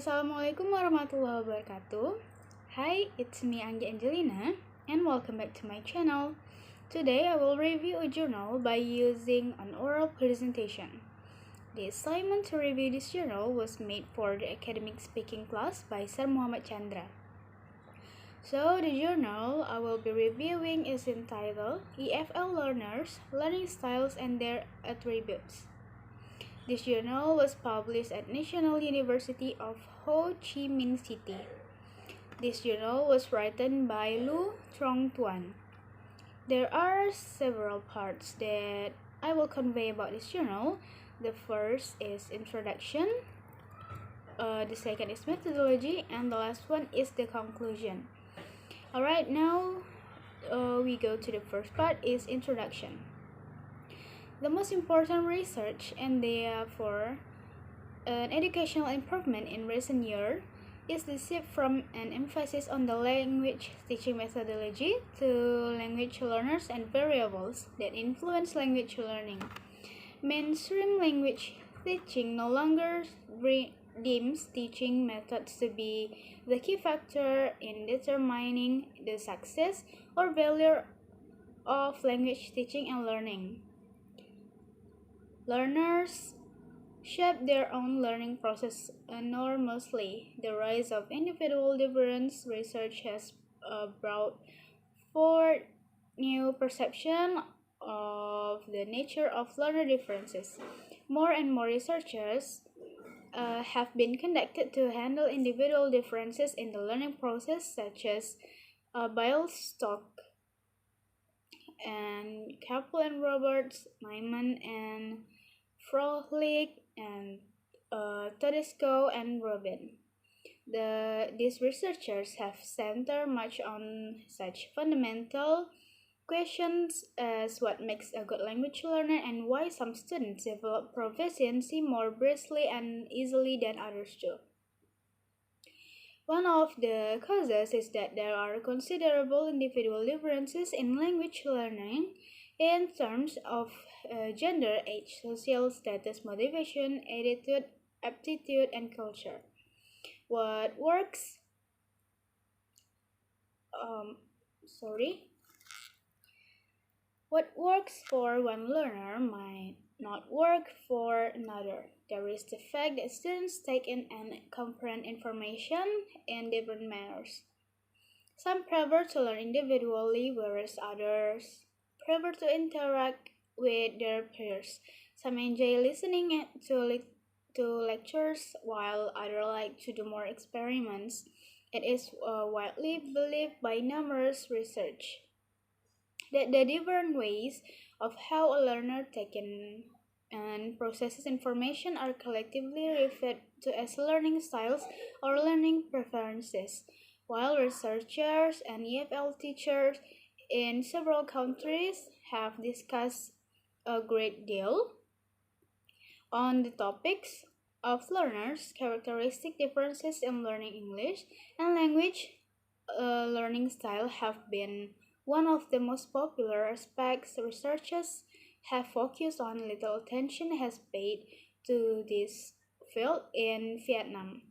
Assalamualaikum warahmatullahi wabarakatuh. Hi, it's me Anggi Angelina and welcome back to my channel. Today I will review a journal by using an oral presentation. The assignment to review this journal was made for the academic speaking class by Sir Muhammad Chandra. So the journal I will be reviewing is entitled EFL Learners, Learning Styles and Their Attributes. This journal was published at National University of Ho Chi Minh City. This journal was written by Lu Trong Tuan. There are several parts that I will convey about this journal. The first is introduction, the second is methodology, and the last one is the conclusion. Alright, now we go to the first part is introduction. The most important research and data for an educational improvement in recent years is the shift from an emphasis on the language teaching methodology to language learners and variables that influence language learning. Mainstream language teaching no longer deems teaching methods to be the key factor in determining the success or failure of language teaching and learning. Learners shape their own learning process enormously. The rise of individual difference research has brought forth new perception of the nature of learner differences. More and more researchers have been conducted to handle individual differences in the learning process, such as Bialstock and Capel and Roberts, Nyman and Frohlich, and Tedesco and Rubin. These researchers have centered much on such fundamental questions as what makes a good language learner and why some students develop proficiency more briskly and easily than others do. One of the causes is that there are considerable individual differences in language learning in terms of gender, age, social status, motivation, attitude, aptitude, and culture. What works What works for one learner might not work for another. There is the fact that students take in and comprehend information in different manners. Some prefer to learn individually, whereas others prefer to interact with their peers. Some enjoy listening to lectures, while others like to do more experiments. It is widely believed by numerous research that the different ways of how a learner takes in and processes information are collectively referred to as learning styles or learning preferences. While researchers and EFL teachers in several countries have discussed a great deal on the topics of learners' characteristic differences in learning English and language learning style have been one of the most popular aspects. Researchers have focused on. Little attention has paid to this field in Vietnam.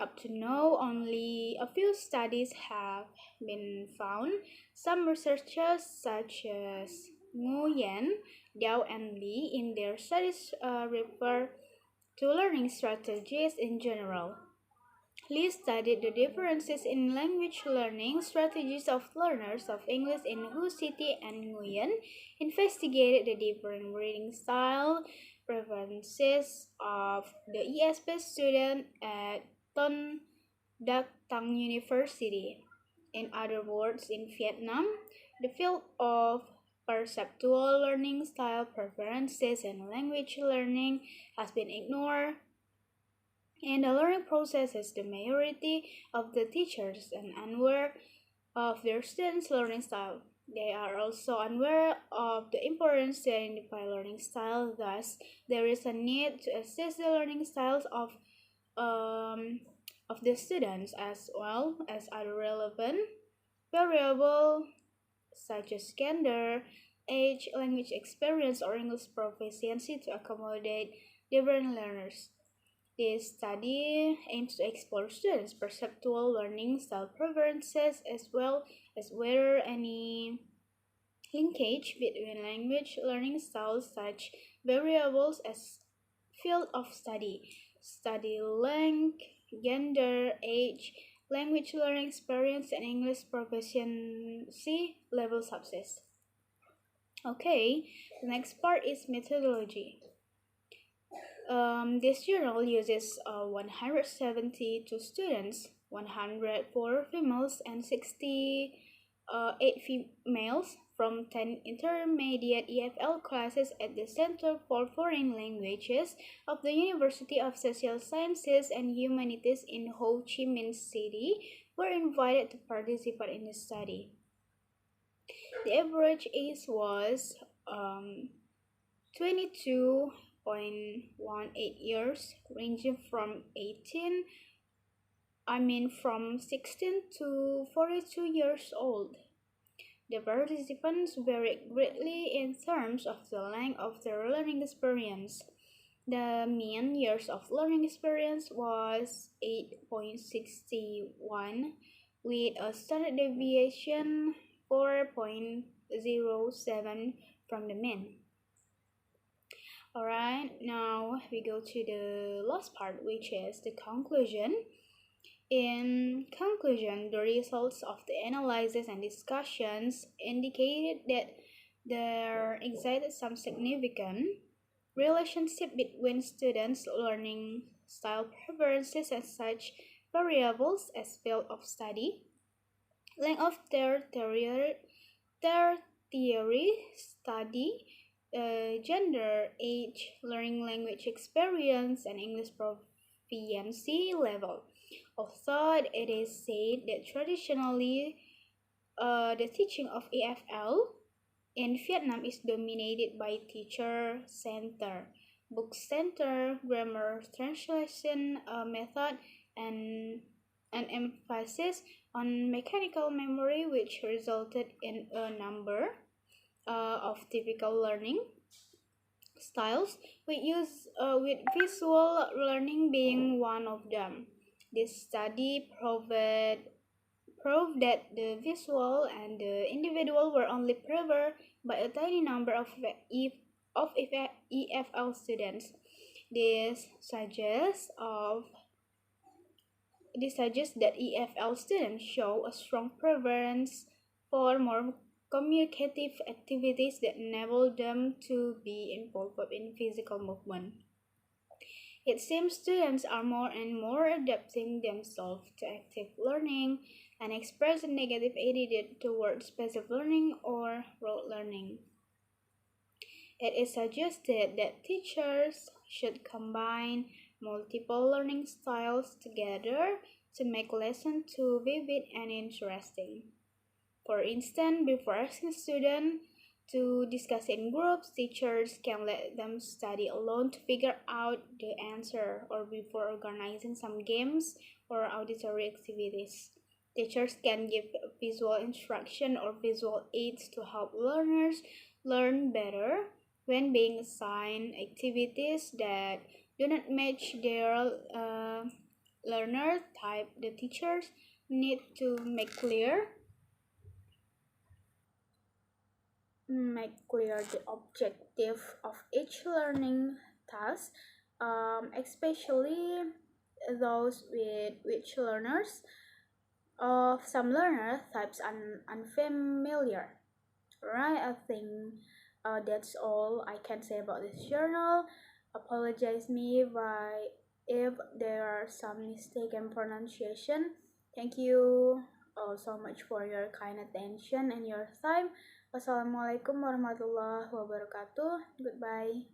Up to now, only a few studies have been found. Some researchers, such as Nguyen, Dao, and Lee, in their studies refer to learning strategies in general. Lee studied the differences in language learning strategies of learners of English in Ho City, and Nguyen investigated the different reading style preferences of the ESP student at Ton Duc Tăng University. In other words, in Vietnam, the field of perceptual learning style preferences and language learning has been ignored. In the learning processes, the majority of the teachers are unaware of their students' learning style. They are also unaware of the importance to identify learning style. Thus, there is a need to assess the learning styles of the students as well as other relevant variables such as gender, age, language experience, or English proficiency to accommodate different learners. This study aims to explore students' perceptual learning style preferences as well as whether any linkage between language learning styles such variables as field of study length, gender, age, language learning experience, and English proficiency level success. Okay, the next part is methodology. This journal uses 172 students, 104 females, and 68 females from 10 intermediate EFL classes at the Center for Foreign Languages of the University of Social Sciences and Humanities in Ho Chi Minh City were invited to participate in the study. The average age was 22.18 years, ranging from 16 to 42 years old. The participants varied greatly in terms of the length of their learning experience. The mean years of learning experience was 8.61, with a standard deviation 4.07 from the mean. Alright, now we go to the last part, which is the conclusion. In conclusion, the results of the analysis and discussions indicated that there existed some significant relationship between students' learning style preferences and such variables as field of study, length of their theory study, gender, age, learning language experience, and English proficiency level. Although it is said that traditionally the teaching of EFL in Vietnam is dominated by teacher center, book center, grammar translation method, and an emphasis on mechanical memory, which resulted in a number of typical learning styles, with visual learning being one of them. This study proved that the visual and the individual were only favored by a tiny number of EFL students. This suggests that EFL students show a strong preference for more communicative activities that enable them to be involved in physical movement. It seems students are more and more adapting themselves to active learning and express a negative attitude towards passive learning or rote learning. It is suggested that teachers should combine multiple learning styles together to make lessons too vivid and interesting. For instance, before asking students to discuss in groups, teachers can let them study alone to figure out the answer, or before organizing some games or auditory activities. Teachers can give visual instruction or visual aids to help learners learn better. When being assigned activities that do not match their learner type, the teachers need to make clear the objective of each learning task, especially those with which learners of some learner types unfamiliar. Right, I think that's all I can say about this journal. Apologize me if there are some mistake in pronunciation. Thank you so much for your kind attention and your time. Wassalamualaikum warahmatullahi wabarakatuh. Goodbye.